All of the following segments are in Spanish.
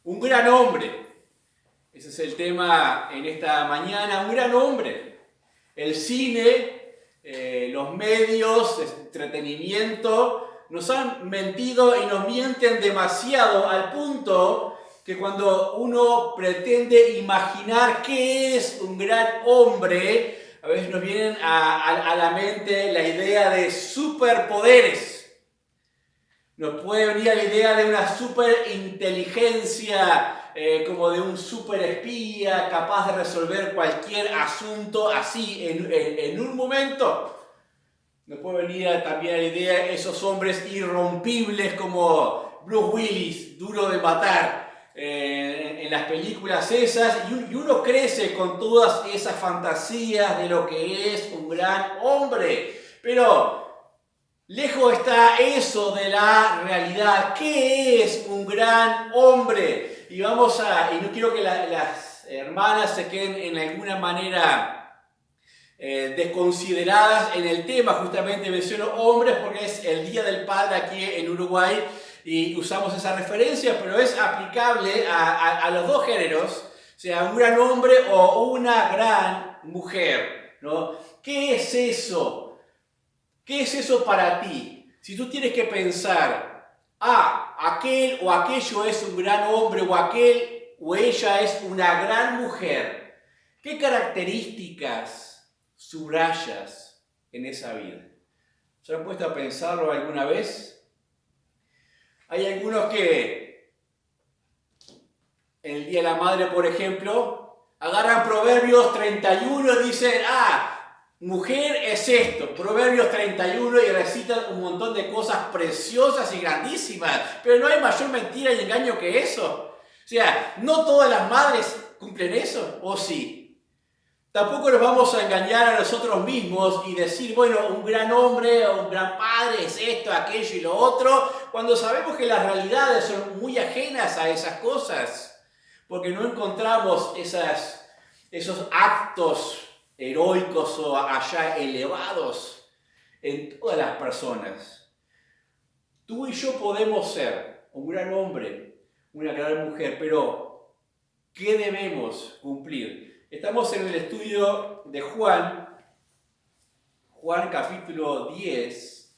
Un gran hombre. Ese es el tema en esta mañana. Un gran hombre. El cine, los medios, entretenimiento, nos han mentido y nos mienten demasiado al punto que cuando uno pretende imaginar qué es un gran hombre, a veces nos vienen a la mente la idea de superpoderes. Nos puede venir a la idea de una superinteligencia, como de un superespía capaz de resolver cualquier asunto así en un momento. Nos puede venir también a la idea de esos hombres irrompibles como Bruce Willis, Duro de Matar, en las películas esas, y uno crece con todas esas fantasías de lo que es un gran hombre. Pero lejos está eso de la realidad. ¿Qué es un gran hombre? Y no quiero que las hermanas se queden en alguna manera desconsideradas en el tema. Justamente menciono hombres porque es el Día del Padre aquí en Uruguay y usamos esa referencia, pero es aplicable a los dos géneros, sea un gran hombre o una gran mujer, ¿no? ¿Qué es eso? ¿Qué es eso para ti? Si tú tienes que pensar, aquel o aquello es un gran hombre o aquel o ella es una gran mujer, ¿qué características subrayas en esa vida? ¿Se han puesto a pensarlo alguna vez? Hay algunos que en el Día de la Madre, por ejemplo, agarran Proverbios 31 y dicen, mujer es esto, Proverbios 31, y recitan un montón de cosas preciosas y grandísimas, pero no hay mayor mentira y engaño que eso. O sea, no todas las madres cumplen eso, ¿o sí? Tampoco nos vamos a engañar a nosotros mismos y decir, bueno, un gran hombre o un gran padre es esto, aquello y lo otro, cuando sabemos que las realidades son muy ajenas a esas cosas, porque no encontramos esos actos heroicos o allá elevados en todas las personas. Tú y yo podemos ser un gran hombre, una gran mujer, pero ¿qué debemos cumplir? Estamos en el estudio de Juan capítulo 10.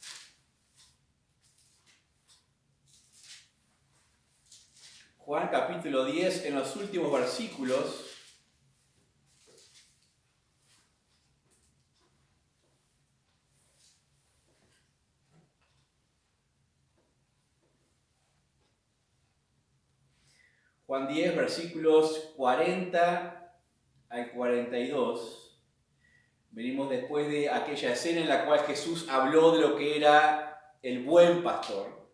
Juan capítulo 10, en los últimos versículos. Juan 10, versículos 40 al 42. Venimos después de aquella escena en la cual Jesús habló de lo que era el buen pastor.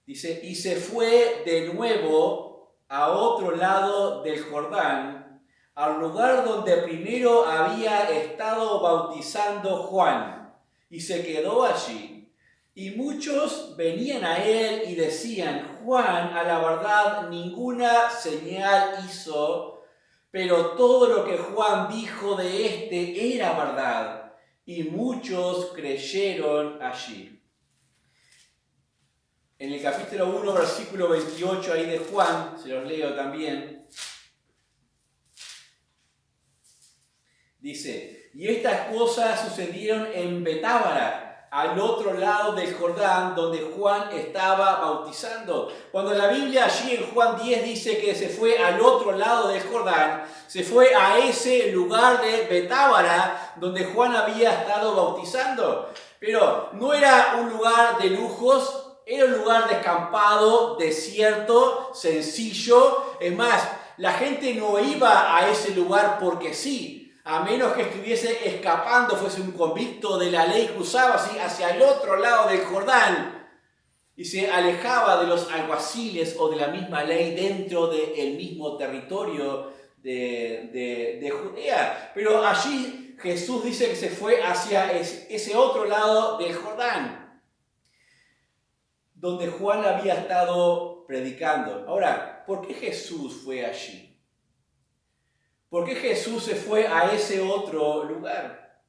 Dice, y se fue de nuevo a otro lado del Jordán, al lugar donde primero había estado bautizando Juan, y se quedó allí. Y muchos venían a él y decían, Juan, a la verdad, ninguna señal hizo, pero todo lo que Juan dijo de este era verdad, y muchos creyeron allí. En el capítulo 1, versículo 28 ahí de Juan, se los leo también, dice, y estas cosas sucedieron en Betábara, al otro lado del Jordán, donde Juan estaba bautizando. Cuando la Biblia allí en Juan 10 dice que se fue al otro lado del Jordán, se fue a ese lugar de Betábara, donde Juan había estado bautizando. Pero no era un lugar de lujos, era un lugar descampado, desierto, sencillo. Es más, la gente no iba a ese lugar porque sí, a menos que estuviese escapando, fuese un convicto de la ley, cruzaba así hacia el otro lado del Jordán y se alejaba de los alguaciles o de la misma ley dentro del mismo territorio de Judea. Pero allí Jesús dice que se fue hacia ese otro lado del Jordán, donde Juan había estado predicando. Ahora, ¿por qué Jesús fue allí? ¿Por qué Jesús se fue a ese otro lugar?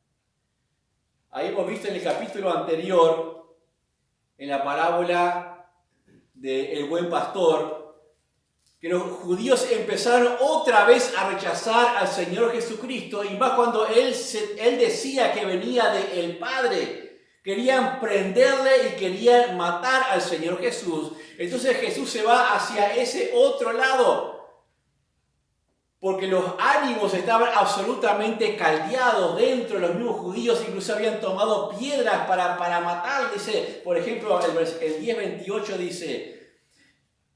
Ahí hemos visto en el capítulo anterior, en la parábola del buen pastor, que los judíos empezaron otra vez a rechazar al Señor Jesucristo, y más cuando Él decía que venía del Padre. Querían prenderle y querían matar al Señor Jesús. Entonces Jesús se va hacia ese otro lado, porque los ánimos estaban absolutamente caldeados dentro de los mismos judíos, incluso habían tomado piedras para matar. Dice, por ejemplo, el 10:28 dice: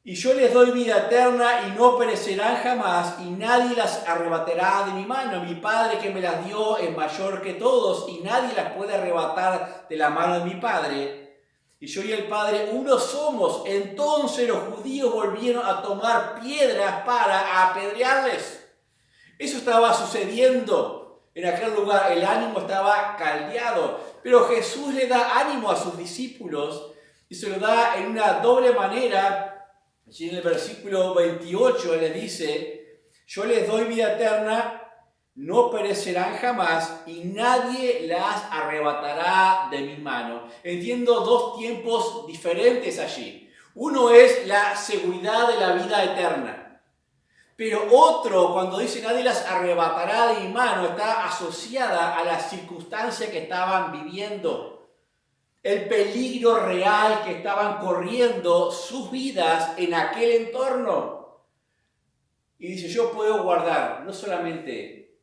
y yo les doy vida eterna y no perecerán jamás, y nadie las arrebatará de mi mano. Mi Padre que me las dio es mayor que todos, y nadie las puede arrebatar de la mano de mi Padre. Y yo y el Padre uno somos. Entonces los judíos volvieron a tomar piedras para apedrearles. Eso estaba sucediendo en aquel lugar. El ánimo estaba caldeado. Pero Jesús le da ánimo a sus discípulos y se lo da en una doble manera. Allí en el versículo 28 les dice: yo les doy vida eterna, no perecerán jamás, y nadie las arrebatará de mi mano. Entiendo dos tiempos diferentes allí. Uno es la seguridad de la vida eterna. Pero otro, cuando dice nadie las arrebatará de mi mano, está asociada a la circunstancia que estaban viviendo. El peligro real que estaban corriendo sus vidas en aquel entorno. Y dice: yo puedo guardar, no solamente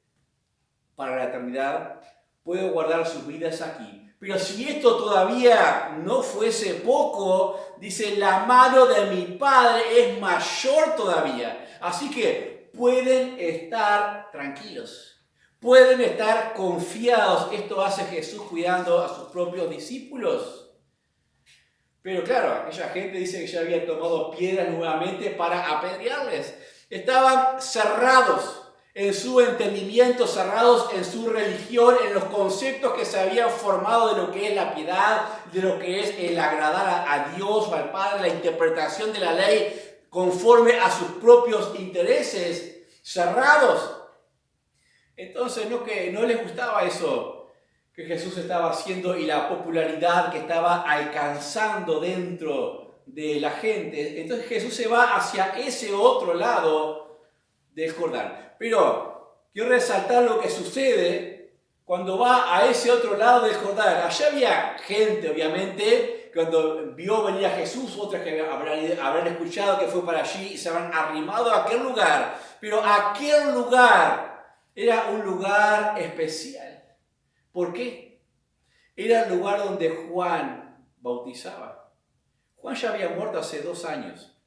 para la eternidad, puedo guardar sus vidas aquí. Pero si esto todavía no fuese poco, dice: la mano de mi Padre es mayor todavía. Así que pueden estar tranquilos. Pueden estar confiados. Esto hace Jesús cuidando a sus propios discípulos. Pero claro, aquella gente dice que ya había tomado piedras nuevamente para apedrearles. Estaban cerrados en su entendimiento, cerrados en su religión, en los conceptos que se habían formado de lo que es la piedad, de lo que es el agradar a Dios o al Padre, la interpretación de la ley conforme a sus propios intereses, cerrados. Entonces no les gustaba eso que Jesús estaba haciendo y la popularidad que estaba alcanzando dentro de la gente. Entonces Jesús se va hacia ese otro lado del Jordán. Pero quiero resaltar lo que sucede cuando va a ese otro lado del Jordán. Allá había gente, obviamente, cuando vio venir a Jesús, otras que habrán escuchado que fue para allí y se habrán arrimado a aquel lugar. Pero aquel lugar era un lugar especial. ¿Por qué? Era el lugar donde Juan bautizaba. Juan ya había muerto hace 2 años.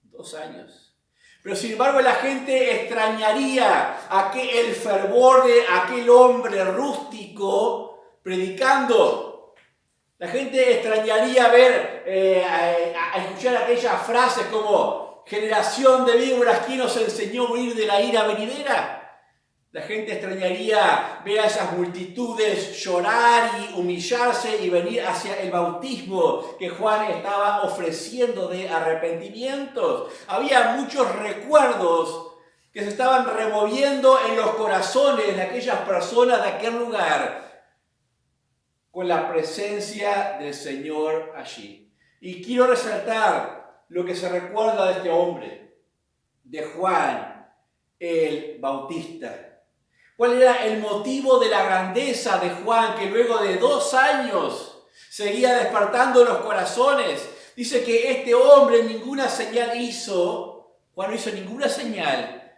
2 años. Pero sin embargo la gente extrañaría el fervor de aquel hombre rústico predicando. La gente extrañaría a escuchar aquellas frases como: generación de víboras, ¿quién nos enseñó a huir de la ira venidera? La gente extrañaría ver a esas multitudes llorar y humillarse y venir hacia el bautismo que Juan estaba ofreciendo de arrepentimientos. Había muchos recuerdos que se estaban removiendo en los corazones de aquellas personas de aquel lugar con la presencia del Señor allí. Y quiero resaltar lo que se recuerda de este hombre, de Juan el Bautista. ¿Cuál era el motivo de la grandeza de Juan, que luego de 2 años seguía despertando los corazones? Dice que este hombre ninguna señal hizo. Juan no hizo ninguna señal.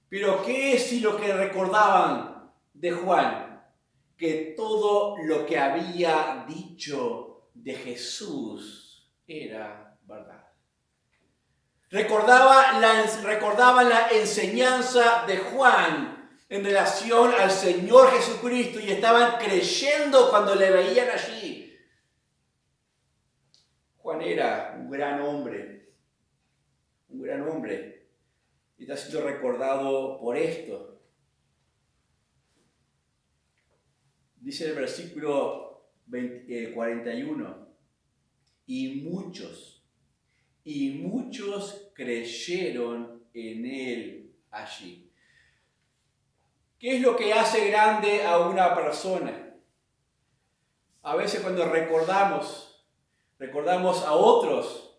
Pero ¿qué es lo que recordaban de Juan? Que todo lo que había dicho de Jesús era verdad. Recordaban la enseñanza de Juan en relación al Señor Jesucristo y estaban creyendo cuando le veían allí. Juan era un gran hombre y está siendo recordado por esto. Dice el versículo 41, y muchos creyeron en él allí. ¿Qué es lo que hace grande a una persona? A veces cuando recordamos a otros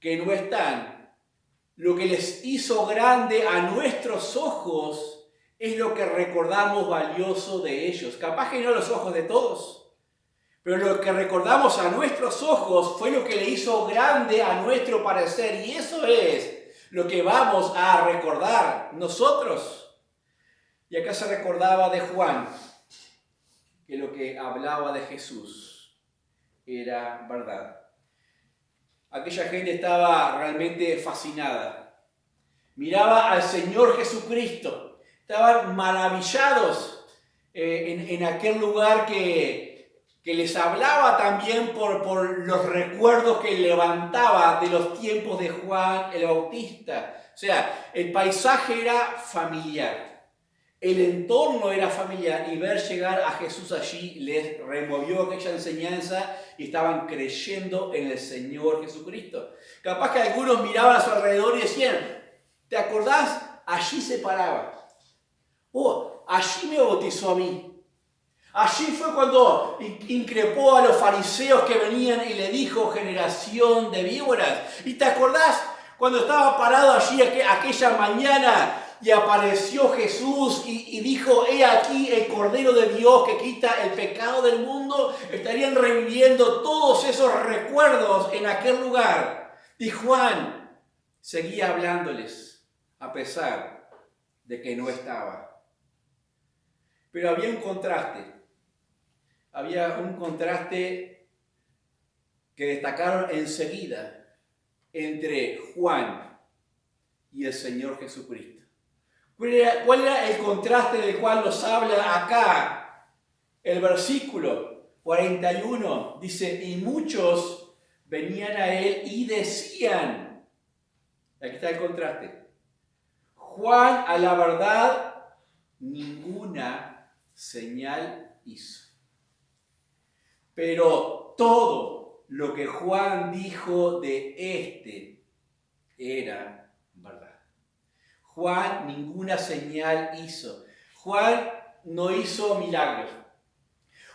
que no están, lo que les hizo grande a nuestros ojos es lo que recordamos valioso de ellos. Capaz que no los ojos de todos, pero lo que recordamos a nuestros ojos fue lo que le hizo grande a nuestro parecer. Y eso es lo que vamos a recordar nosotros. Y acá se recordaba de Juan que lo que hablaba de Jesús era verdad. Aquella gente estaba realmente fascinada. Miraba al Señor Jesucristo. Estaban maravillados en aquel lugar que les hablaba también por los recuerdos que levantaba de los tiempos de Juan el Bautista. O sea, el paisaje era familiar. El entorno era familiar y ver llegar a Jesús allí les removió aquella enseñanza y estaban creyendo en el Señor Jesucristo. Capaz que algunos miraban a su alrededor y decían, ¿te acordás? Allí se paraba. Oh, allí me bautizó a mí. Allí fue cuando increpó a los fariseos que venían y le dijo, generación de víboras. ¿Y te acordás cuando estaba parado allí aquella mañana y apareció Jesús y dijo, he aquí el Cordero de Dios que quita el pecado del mundo? Estarían reviviendo todos esos recuerdos en aquel lugar. Y Juan seguía hablándoles a pesar de que no estaba. Pero había un contraste. Había un contraste que destacaron enseguida entre Juan y el Señor Jesucristo. ¿Cuál era el contraste del cual nos habla acá? El versículo 41 dice, y muchos venían a él y decían, aquí está el contraste, Juan a la verdad ninguna señal hizo. Pero todo lo que Juan dijo de este era verdad. Juan ninguna señal hizo. Juan no hizo milagros.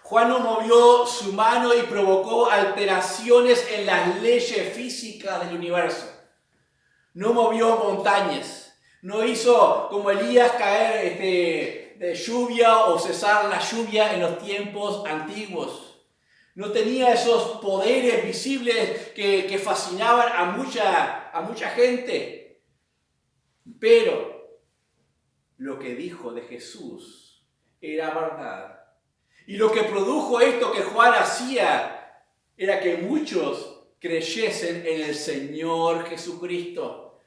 Juan no movió su mano y provocó alteraciones en las leyes físicas del universo. No movió montañas. No hizo como Elías caer de lluvia o cesar la lluvia en los tiempos antiguos. No tenía esos poderes visibles que fascinaban a mucha gente. Pero lo que dijo de Jesús era verdad. Y lo que produjo esto que Juan hacía era que muchos creyesen en el Señor Jesucristo.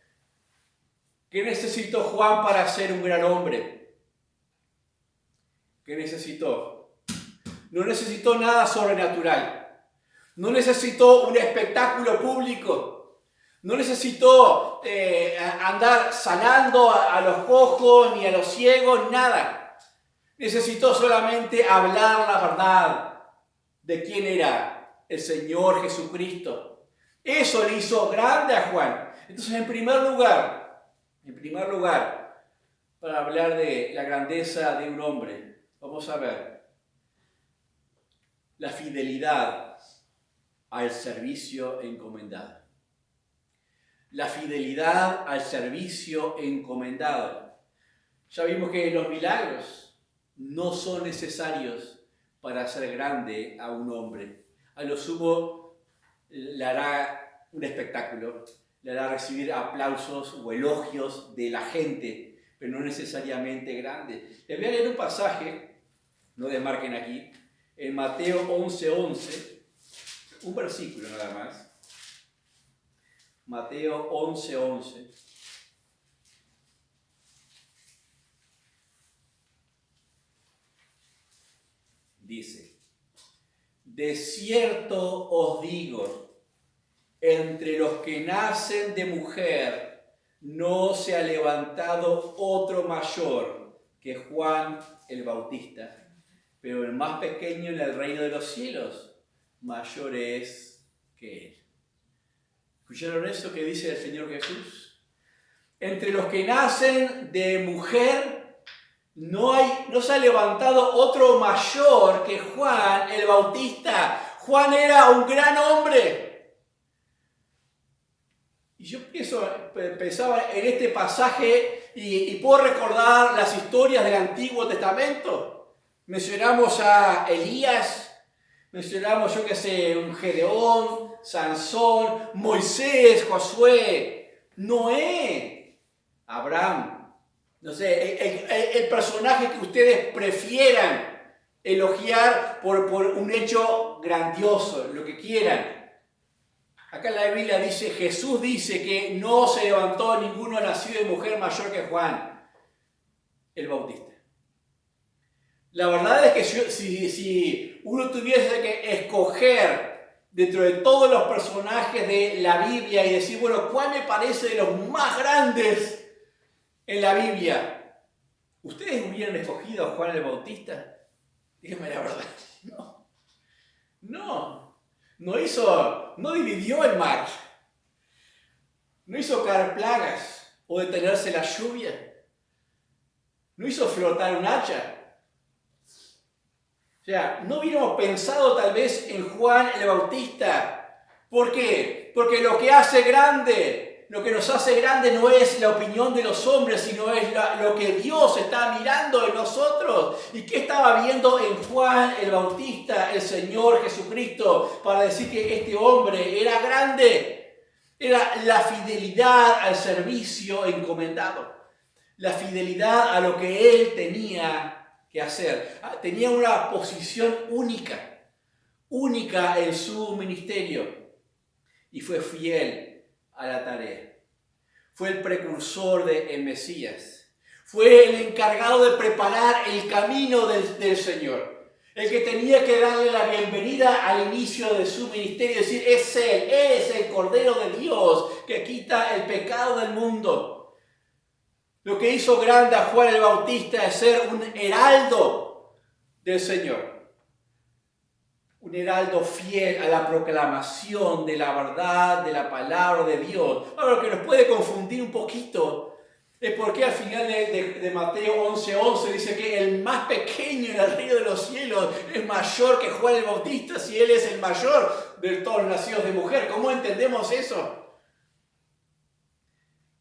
¿Qué necesitó Juan para ser un gran hombre? ¿Qué necesitó? No necesitó nada sobrenatural. No necesitó un espectáculo público. No necesitó andar sanando a los cojos ni a los ciegos, nada. Necesitó solamente hablar la verdad de quién era el Señor Jesucristo. Eso le hizo grande a Juan. Entonces, en primer lugar, para hablar de la grandeza de un hombre, vamos a ver la fidelidad al servicio encomendado. La fidelidad al servicio encomendado. Ya vimos que los milagros no son necesarios para hacer grande a un hombre. A lo sumo le hará un espectáculo, le hará recibir aplausos o elogios de la gente, pero no necesariamente grande. Les voy a leer un pasaje, no desmarquen aquí, en Mateo 11:11, un versículo nada más. Mateo 11:11. Dice, de cierto os digo, entre los que nacen de mujer no se ha levantado otro mayor que Juan el Bautista, pero el más pequeño en el reino de los cielos mayor es que él. ¿Escucharon eso que dice el Señor Jesús? Entre los que nacen de mujer no se ha levantado otro mayor que Juan el Bautista. Juan era un gran hombre. Y yo pensaba en este pasaje y puedo recordar las historias del Antiguo Testamento. Mencionamos a Elías, mencionamos, yo qué sé, un Gedeón, Sansón, Moisés, Josué, Noé, Abraham. No sé, el personaje que ustedes prefieran elogiar por un hecho grandioso, lo que quieran. Acá en la Biblia dice, Jesús dice que no se levantó ninguno nacido de mujer mayor que Juan el Bautista. La verdad es que si uno tuviese que escoger dentro de todos los personajes de la Biblia y decir, bueno, ¿cuál me parece de los más grandes en la Biblia? ¿Ustedes hubieran escogido a Juan el Bautista? Díganme la verdad. No dividió el mar. No hizo caer plagas o detenerse la lluvia. No hizo flotar un hacha. O sea, no hubiéramos pensado tal vez en Juan el Bautista. ¿Por qué? Porque lo que nos hace grande no es la opinión de los hombres, sino es lo que Dios está mirando en nosotros. ¿Y qué estaba viendo en Juan el Bautista, el Señor Jesucristo, para decir que este hombre era grande? Era la fidelidad al servicio encomendado, la fidelidad a lo que él tenía que hacer. Tenía una posición única en su ministerio, y fue fiel a la tarea. Fue el precursor del Mesías. Fue el encargado de preparar el camino del Señor. El que tenía que darle la bienvenida al inicio de su ministerio. Decir, es Él, es el Cordero de Dios que quita el pecado del mundo. Lo que hizo grande a Juan el Bautista es ser un heraldo del Señor. Un heraldo fiel a la proclamación de la verdad, de la palabra de Dios. Ahora, lo que nos puede confundir un poquito es porque al final de Mateo 11:11 dice que el más pequeño en el reino de los cielos es mayor que Juan el Bautista, si él es el mayor de todos los nacidos de mujer. ¿Cómo entendemos eso?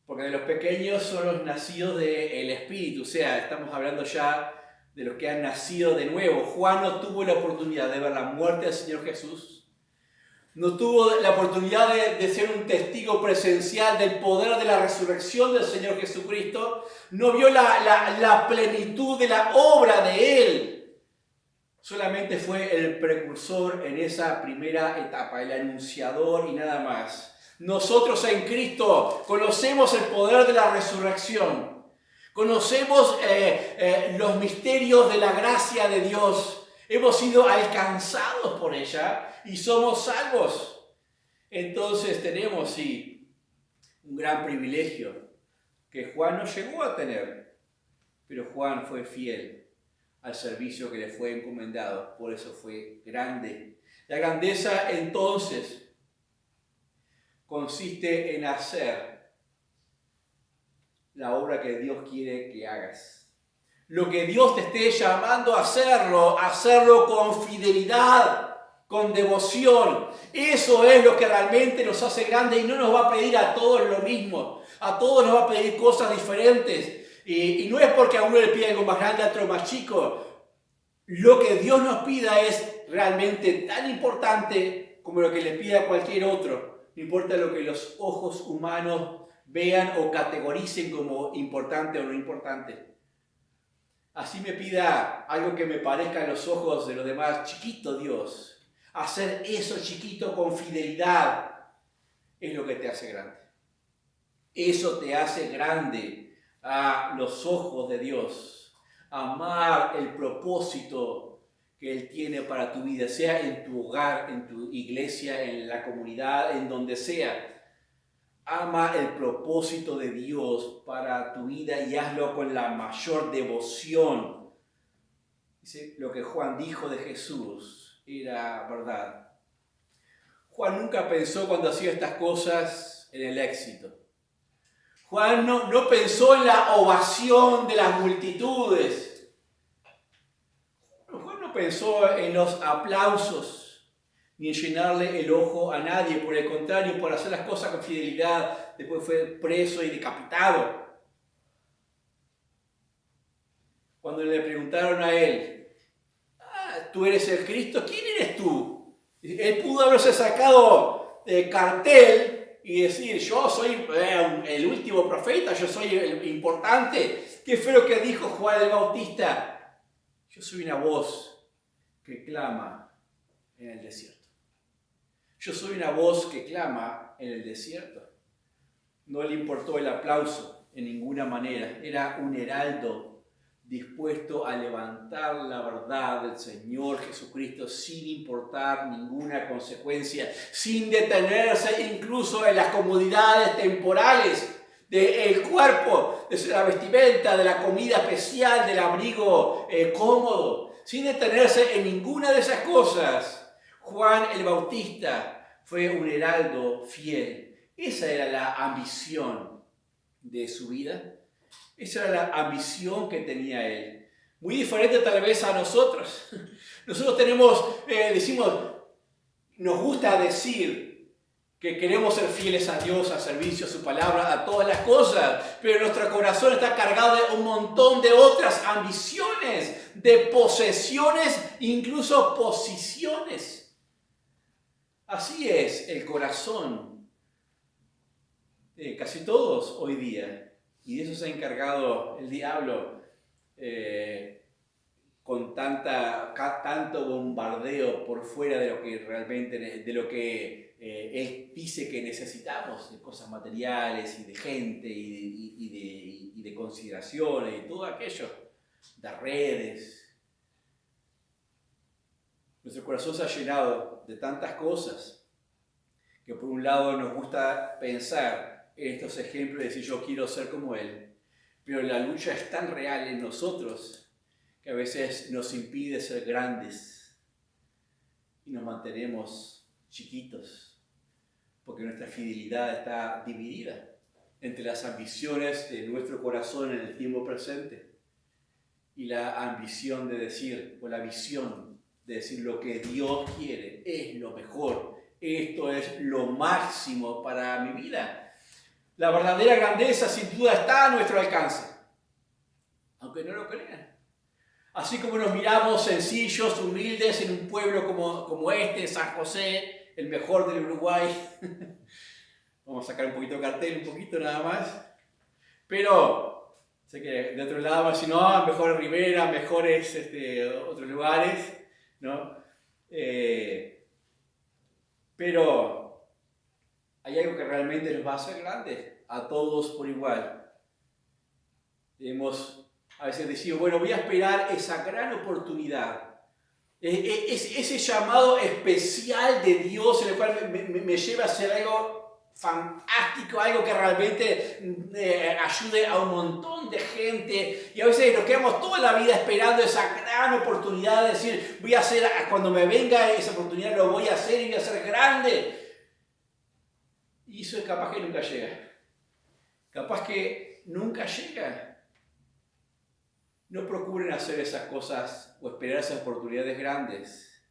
Porque de los pequeños son los nacidos del Espíritu, o sea, estamos hablando ya de los que han nacido de nuevo. Juan no tuvo la oportunidad de ver la muerte del Señor Jesús. No tuvo la oportunidad de ser un testigo presencial del poder de la resurrección del Señor Jesucristo. No vio la plenitud de la obra de Él. Solamente fue el precursor en esa primera etapa, el anunciador y nada más. Nosotros en Cristo conocemos el poder de la resurrección. Conocemos los misterios de la gracia de Dios. Hemos sido alcanzados por ella y somos salvos. Entonces tenemos, sí, un gran privilegio que Juan no llegó a tener. Pero Juan fue fiel al servicio que le fue encomendado. Por eso fue grande. La grandeza entonces consiste en hacer la obra que Dios quiere que hagas. Lo que Dios te esté llamando a hacerlo con fidelidad, con devoción. Eso es lo que realmente nos hace grandes y no nos va a pedir a todos lo mismo. A todos nos va a pedir cosas diferentes. Y no es porque a uno le pide algo más grande, a otro más chico. Lo que Dios nos pida es realmente tan importante como lo que le pida a cualquier otro. No importa lo que los ojos humanos vean o categoricen como importante o no importante. Así me pida algo que me parezca a los ojos de los demás chiquito, Dios. Hacer eso chiquito con fidelidad es lo que te hace grande. Eso te hace grande a los ojos de Dios. Amar el propósito que Él tiene para tu vida, sea en tu hogar, en tu iglesia, en la comunidad, en donde sea. Ama el propósito de Dios para tu vida y hazlo con la mayor devoción. Dice, lo que Juan dijo de Jesús era verdad. Juan nunca pensó cuando hacía estas cosas en el éxito. Juan no pensó en la ovación de las multitudes. Juan no pensó en los aplausos, ni en llenarle el ojo a nadie. Por el contrario, por hacer las cosas con fidelidad, después fue preso y decapitado. Cuando le preguntaron a él, ¿tú eres el Cristo? ¿Quién eres tú? Él pudo haberse sacado el cartel y decir, yo soy el último profeta, yo soy el importante. ¿Qué fue lo que dijo Juan el Bautista? Yo soy una voz que clama en el desierto. Yo soy una voz que clama en el desierto. No le importó el aplauso en ninguna manera. Era un heraldo dispuesto a levantar la verdad del Señor Jesucristo sin importar ninguna consecuencia, sin detenerse incluso en las comodidades temporales del cuerpo, de la vestimenta, de la comida especial, del abrigo cómodo, sin detenerse en ninguna de esas cosas. Juan el Bautista fue un heraldo fiel. Esa era la ambición de su vida. Esa era la ambición que tenía él. Muy diferente tal vez a nosotros. Nosotros decimos, nos gusta decir que queremos ser fieles a Dios, a servicio, a su palabra, a todas las cosas, pero nuestro corazón está cargado de un montón de otras ambiciones, de posesiones, incluso posiciones. Así es el corazón de casi todos hoy día. Y de eso se ha encargado el diablo con tanto bombardeo por fuera de lo que realmente, de lo que él dice que necesitamos, de cosas materiales y de gente y de consideraciones y todo aquello, de redes. Nuestro corazón se ha llenado de tantas cosas que por un lado nos gusta pensar estos ejemplos de decir yo quiero ser como él, pero la lucha es tan real en nosotros que a veces nos impide ser grandes y nos mantenemos chiquitos porque nuestra fidelidad está dividida entre las ambiciones de nuestro corazón en el tiempo presente y la ambición de decir, o la visión de decir lo que Dios quiere es lo mejor, esto es lo máximo para mi vida. La verdadera grandeza sin duda está a nuestro alcance, aunque no lo crean. Así como nos miramos sencillos, humildes en un pueblo como este, San José, el mejor del Uruguay. Vamos a sacar un poquito de cartel, un poquito nada más. Pero sé que de otro lado, si no, mejor Rivera, mejores otros lugares, ¿no? Pero hay algo que realmente nos va a hacer grandes a todos por igual. Hemos a veces decidido, bueno, voy a esperar esa gran oportunidad, ese llamado especial de Dios en el cual me lleva a hacer algo fantástico, algo que realmente ayude a un montón de gente. Y a veces nos quedamos toda la vida esperando esa gran oportunidad de decir, voy a hacer, cuando me venga esa oportunidad lo voy a hacer y voy a ser grande. Y eso es capaz que nunca llega. Capaz que nunca llega. No procuren hacer esas cosas o esperar esas oportunidades grandes,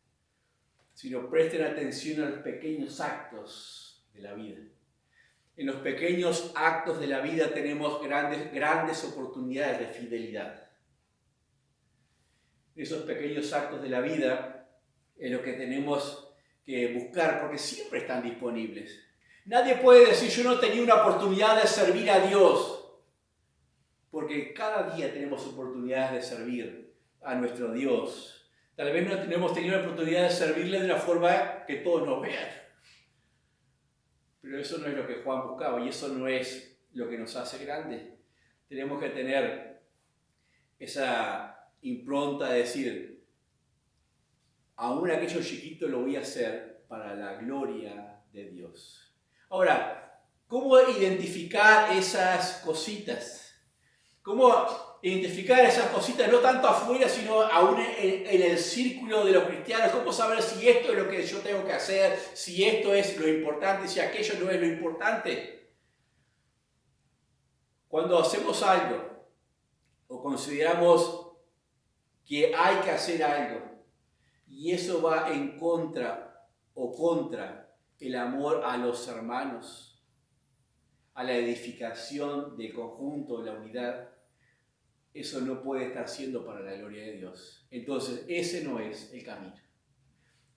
sino presten atención a los pequeños actos de la vida. En los pequeños actos de la vida tenemos grandes oportunidades de fidelidad. Esos pequeños actos de la vida es lo que tenemos que buscar porque siempre están disponibles. Nadie puede decir, yo no tenía una oportunidad de servir a Dios, porque cada día tenemos oportunidades de servir a nuestro Dios. Tal vez no hemos tenido la oportunidad de servirle de una forma que todos nos vean. Pero eso no es lo que Juan buscaba y eso no es lo que nos hace grandes. Tenemos que tener esa impronta de decir, aún aquello chiquito lo voy a hacer para la gloria de Dios. Ahora, ¿cómo identificar esas cositas? ¿Cómo identificar esas cositas no tanto afuera, sino aún en el círculo de los cristianos? ¿Cómo saber si esto es lo que yo tengo que hacer, si esto es lo importante, si aquello no es lo importante? Cuando hacemos algo o consideramos que hay que hacer algo y eso va en contra o contra el amor a los hermanos, a la edificación del conjunto, la unidad, eso no puede estar siendo para la gloria de Dios. Entonces, ese no es el camino.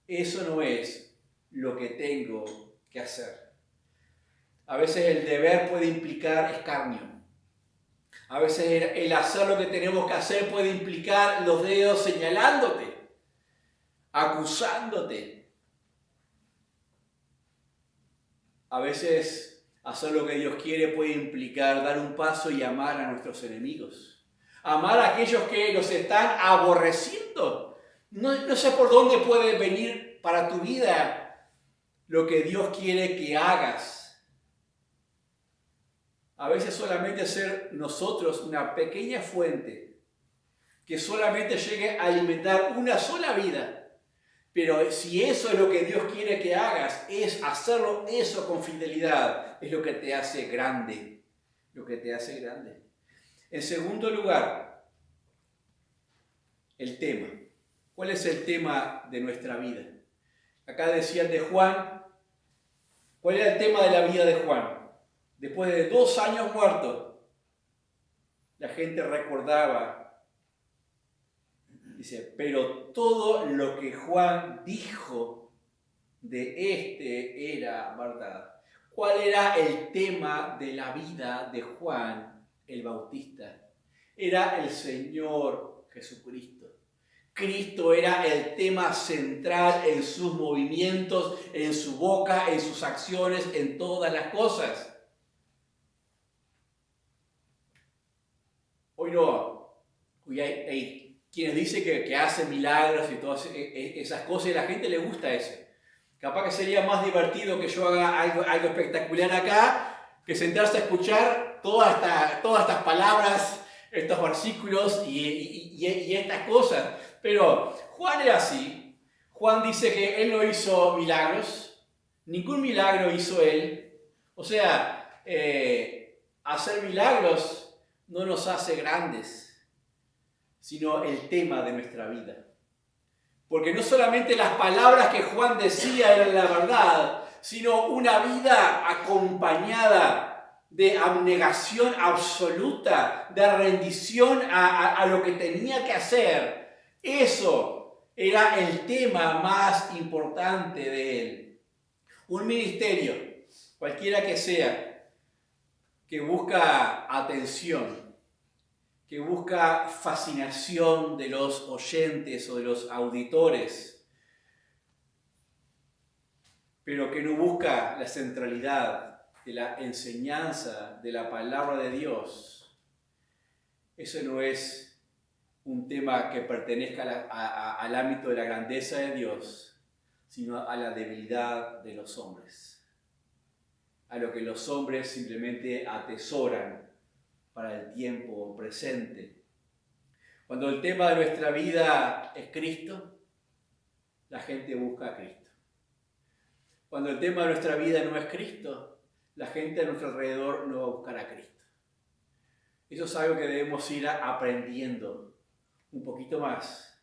Eso no es lo que tengo que hacer. A veces el deber puede implicar escarnio. A veces el hacer lo que tenemos que hacer puede implicar los dedos señalándote, acusándote. A veces hacer lo que Dios quiere puede implicar dar un paso y amar a nuestros enemigos. Amar a aquellos que nos están aborreciendo. No sé por dónde puede venir para tu vida lo que Dios quiere que hagas. A veces solamente ser nosotros una pequeña fuente que solamente llegue a alimentar una sola vida. Pero si eso es lo que Dios quiere que hagas, es hacerlo eso con fidelidad, es lo que te hace grande. Lo que te hace grande. En segundo lugar, el tema. ¿Cuál es el tema de nuestra vida? Acá decían de Juan. ¿Cuál era el tema de la vida de Juan? Después de 2 años muerto, la gente recordaba, dice, pero todo lo que Juan dijo de era verdad. ¿Cuál era el tema de la vida de Juan el Bautista? Era el Señor Jesucristo. Cristo era el tema central en sus movimientos, en su boca, en sus acciones, en todas las cosas. Hoy no. Hoy hay quienes dicen que hacen milagros y todas esas cosas, y a la gente le gusta eso. Capaz que sería más divertido que yo haga algo espectacular acá, que sentarse a escuchar todas estas palabras, estos versículos y estas cosas. Pero Juan era así. Juan dice que él no hizo milagros. Ningún milagro hizo él. O sea, hacer milagros no nos hace grandes, sino el tema de nuestra vida. Porque no solamente las palabras que Juan decía eran la verdad, sino una vida acompañada de abnegación absoluta, de rendición a lo que tenía que hacer. Eso era el tema más importante de él. Un ministerio, cualquiera que sea, que busca atención, que busca fascinación de los oyentes o de los auditores, pero que no busca la centralidad de la enseñanza de la palabra de Dios, eso no es un tema que pertenezca al ámbito de la grandeza de Dios, sino a la debilidad de los hombres, a lo que los hombres simplemente atesoran para el tiempo presente. Cuando el tema de nuestra vida es Cristo, la gente busca a Cristo. Cuando el tema de nuestra vida no es Cristo, la gente a nuestro alrededor no va a buscar a Cristo. Eso es algo que debemos ir aprendiendo un poquito más.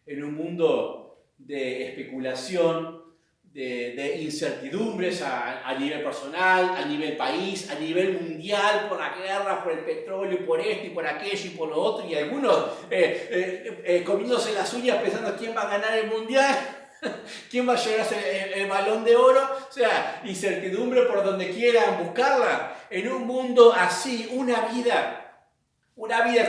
En un mundo de especulación, de incertidumbres a nivel personal, a nivel país, a nivel mundial, por la guerra, por el petróleo, por esto y por aquello y por lo otro, y algunos comiéndose las uñas pensando quién va a ganar el mundial, quién va a llevarse el balón de oro. O sea, incertidumbre por donde quieran buscarla. En un mundo así, una vida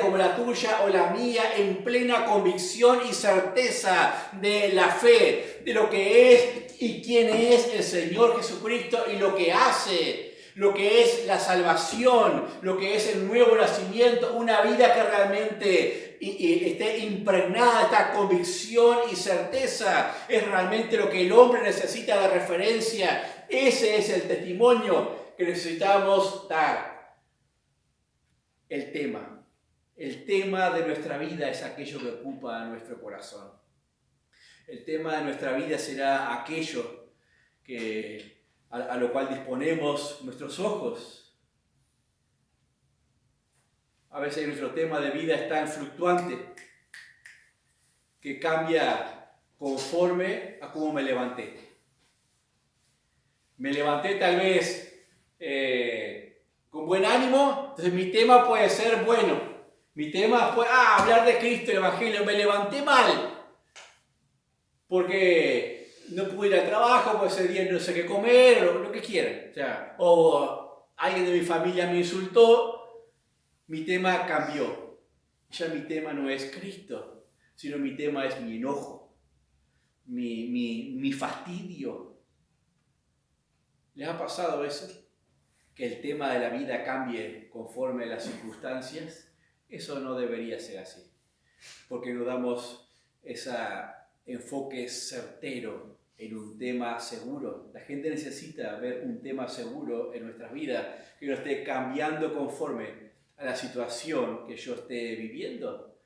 como la tuya o la mía, en plena convicción y certeza de la fe, de lo que es y quién es el Señor Jesucristo y lo que hace, lo que es la salvación, lo que es el nuevo nacimiento, una vida que realmente esté impregnada de esta convicción y certeza, es realmente lo que el hombre necesita de referencia. Ese es el testimonio que necesitamos dar. El tema de nuestra vida es aquello que ocupa nuestro corazón. El tema de nuestra vida será aquello a lo cual disponemos nuestros ojos. A veces nuestro tema de vida es tan fluctuante que cambia conforme a cómo me levanté. me levanté tal vez con buen ánimo, entonces mi tema puede ser bueno. Mi tema fue hablar de Cristo, el Evangelio. Me levanté mal porque no pude ir al trabajo, porque ese día no sé qué comer, o lo que quieran. O alguien de mi familia me insultó, mi tema cambió. Ya mi tema no es Cristo, sino mi tema es mi enojo, mi fastidio. ¿Les ha pasado eso? Que el tema de la vida cambie conforme a las circunstancias. Eso no debería ser así, porque no damos ese enfoque certero en un tema seguro. La gente necesita ver un tema seguro en nuestras vidas, que no esté cambiando conforme a la situación que yo esté viviendo.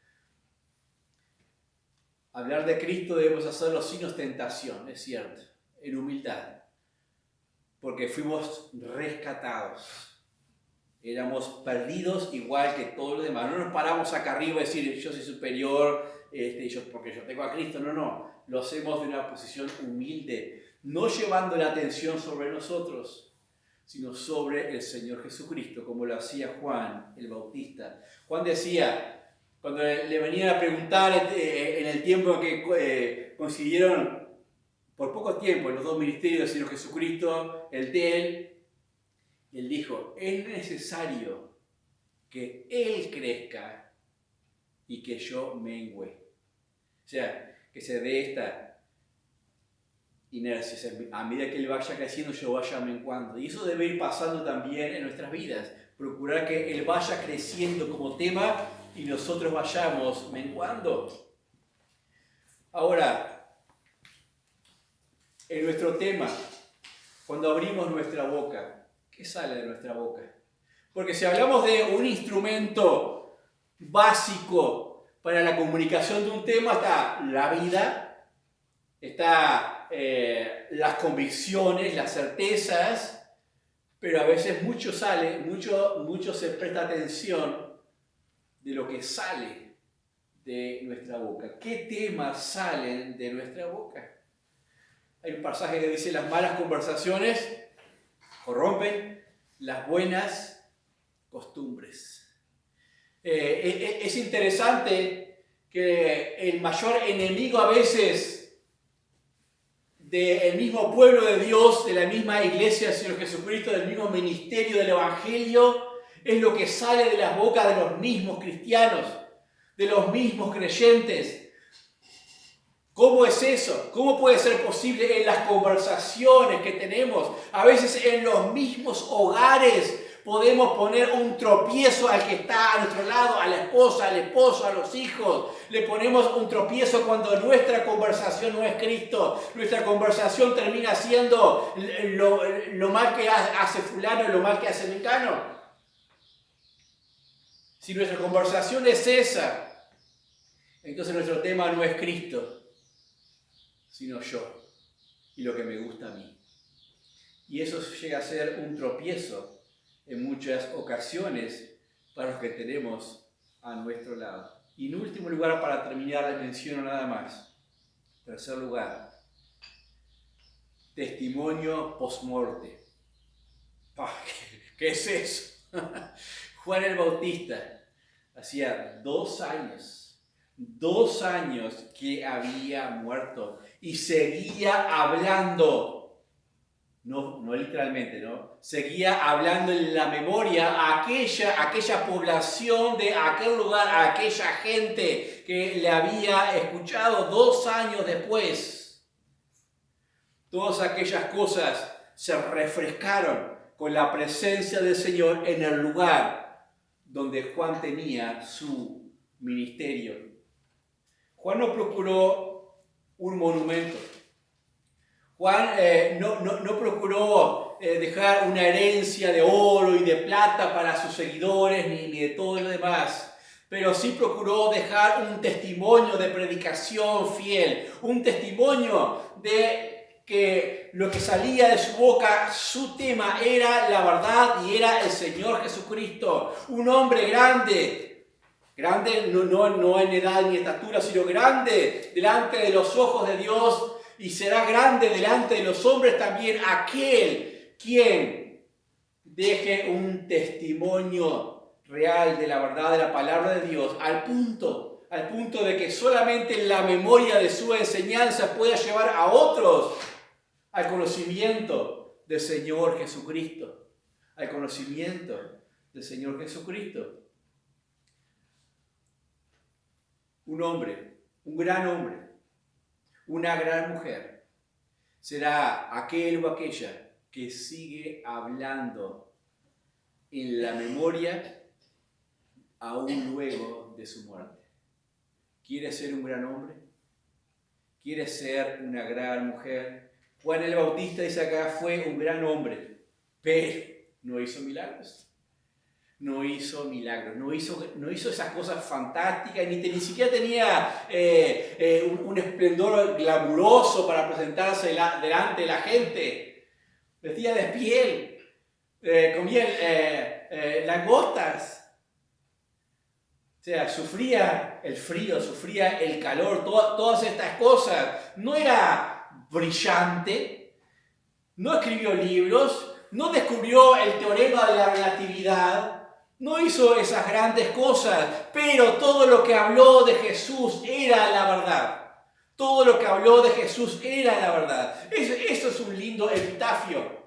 Hablar de Cristo debemos hacerlo sin ostentación, es cierto, en humildad, porque fuimos rescatados. Éramos perdidos igual que todos los demás. No nos paramos acá arriba y decir yo soy superior porque yo tengo a Cristo. No. Lo hacemos de una posición humilde, no llevando la atención sobre nosotros, sino sobre el Señor Jesucristo, como lo hacía Juan el Bautista. Juan decía, cuando le venían a preguntar en el tiempo que coincidieron por poco tiempo en los dos ministerios del Señor Jesucristo, el de él dijo, es necesario que Él crezca y que yo mengüe. O sea, que se dé esta inercia. A medida que Él vaya creciendo, yo vaya menguando. Y eso debe ir pasando también en nuestras vidas. Procurar que Él vaya creciendo como tema y nosotros vayamos menguando. Ahora, en nuestro tema, cuando abrimos nuestra boca, ¿qué sale de nuestra boca? Porque si hablamos de un instrumento básico para la comunicación de un tema, está la vida, está las convicciones, las certezas, pero a veces mucho se presta atención de lo que sale de nuestra boca. ¿Qué temas salen de nuestra boca? Hay un pasaje que dice, las malas conversaciones corrompen las buenas costumbres. Es interesante que el mayor enemigo a veces del mismo pueblo de Dios, de la misma iglesia del Señor Jesucristo, del mismo ministerio del Evangelio, es lo que sale de las bocas de los mismos cristianos, de los mismos creyentes. ¿Cómo es eso? ¿Cómo puede ser posible en las conversaciones que tenemos? A veces en los mismos hogares podemos poner un tropiezo al que está a nuestro lado, a la esposa, al esposo, a los hijos. Le ponemos un tropiezo cuando nuestra conversación no es Cristo. Nuestra conversación termina siendo lo mal que hace fulano y lo mal que hace mengano. Si nuestra conversación es esa, entonces nuestro tema no es Cristo, sino yo y lo que me gusta a mí. Y eso llega a ser un tropiezo en muchas ocasiones para los que tenemos a nuestro lado. Y en último lugar, para terminar, les menciono nada más. Tercer lugar, testimonio post-morte. ¿Qué es eso? Juan el Bautista hacía 2 años que había muerto y seguía hablando. No literalmente, ¿no? Seguía hablando en la memoria a aquella población de aquel lugar, a aquella gente que le había escuchado 2 años después. Todas aquellas cosas se refrescaron con la presencia del Señor en el lugar donde Juan tenía su ministerio. Juan no procuró un monumento. Juan no procuró dejar una herencia de oro y de plata para sus seguidores ni de todo lo demás, pero sí procuró dejar un testimonio de predicación fiel, un testimonio de que lo que salía de su boca, su tema era la verdad y era el Señor Jesucristo, un hombre grande no en edad ni estatura, sino grande delante de los ojos de Dios. y será grande delante de los hombres también aquel quien deje un testimonio real de la verdad de la palabra de Dios, al punto de que solamente la memoria de su enseñanza pueda llevar a otros al conocimiento del Señor Jesucristo. Al conocimiento del Señor Jesucristo. Un hombre, un gran hombre, una gran mujer, será aquel o aquella que sigue hablando en la memoria aún luego de su muerte. ¿Quiere ser un gran hombre? ¿Quiere ser una gran mujer? Juan el Bautista dice acá, fue un gran hombre, pero no hizo milagros. No hizo milagros, no hizo esas cosas fantásticas, ni siquiera tenía un esplendor glamuroso para presentarse delante de la gente. Vestía de piel, comía langostas. O sea, sufría el frío, sufría el calor, todas estas cosas. No era brillante, no escribió libros, no descubrió el teorema de la relatividad. No hizo esas grandes cosas, pero todo lo que habló de Jesús era la verdad. Todo lo que habló de Jesús era la verdad. Eso es un lindo epitafio.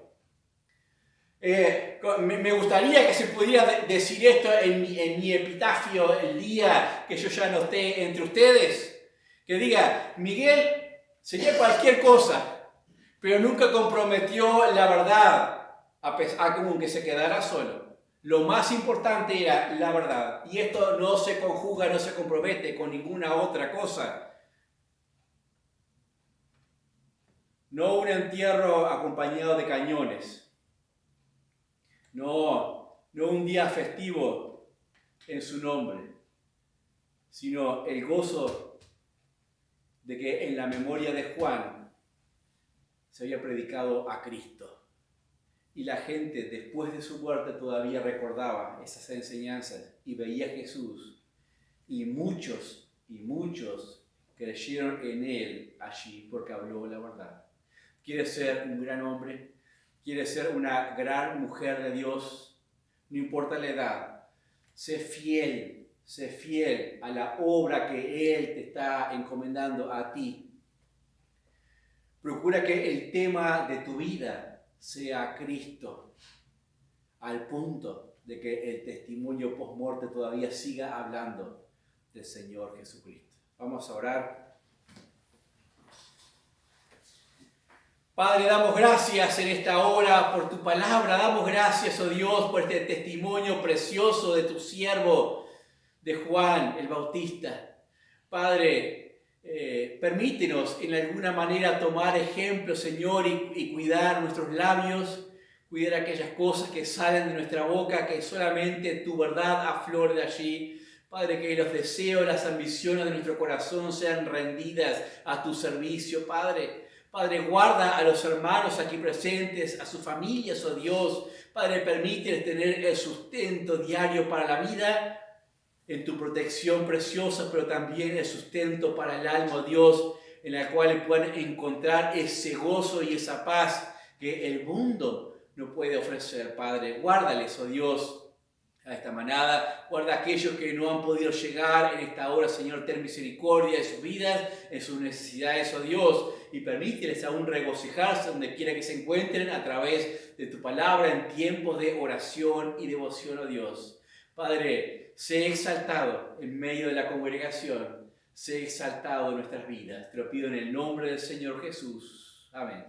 Me gustaría que se pudiera decir esto en mi epitafio el día que yo ya no esté entre ustedes. Que diga, Miguel sería cualquier cosa, pero nunca comprometió la verdad, aunque se quedara solo. Lo más importante era la verdad. Y esto no se conjuga, no se compromete con ninguna otra cosa. No un entierro acompañado de cañones. No un día festivo en su nombre. Sino el gozo de que en la memoria de Juan se había predicado a Cristo. Y la gente después de su muerte todavía recordaba esas enseñanzas y veía a Jesús. Y muchos creyeron en Él allí porque habló la verdad. ¿Quieres ser un gran hombre? ¿Quieres ser una gran mujer de Dios? No importa la edad. Sé fiel a la obra que Él te está encomendando a ti. Procura que el tema de tu vida sea Cristo, al punto de que el testimonio post-muerte todavía siga hablando del Señor Jesucristo. Vamos a orar. Padre, damos gracias en esta hora por tu palabra, damos gracias, oh Dios, por este testimonio precioso de tu siervo, de Juan el Bautista. Padre, permítenos en alguna manera tomar ejemplo, Señor, y cuidar nuestros labios, cuidar aquellas cosas que salen de nuestra boca, que solamente tu verdad aflore de allí. Padre, que los deseos, las ambiciones de nuestro corazón sean rendidas a tu servicio, Padre. Padre, guarda a los hermanos aquí presentes, a sus familias, oh Dios. Padre, permíteles tener el sustento diario para la vida, en tu protección preciosa, pero también el sustento para el alma, Dios, en la cual puedan encontrar ese gozo y esa paz que el mundo no puede ofrecer, Padre. Guárdales, oh Dios, a esta manada. Guarda a aquellos que no han podido llegar en esta hora, Señor, ten misericordia de sus vidas, en sus necesidades, oh Dios, y permíteles aún regocijarse donde quiera que se encuentren a través de tu palabra en tiempos de oración y devoción, oh Dios. Padre, sé exaltado en medio de la congregación, sé exaltado en nuestras vidas. Te lo pido en el nombre del Señor Jesús. Amén.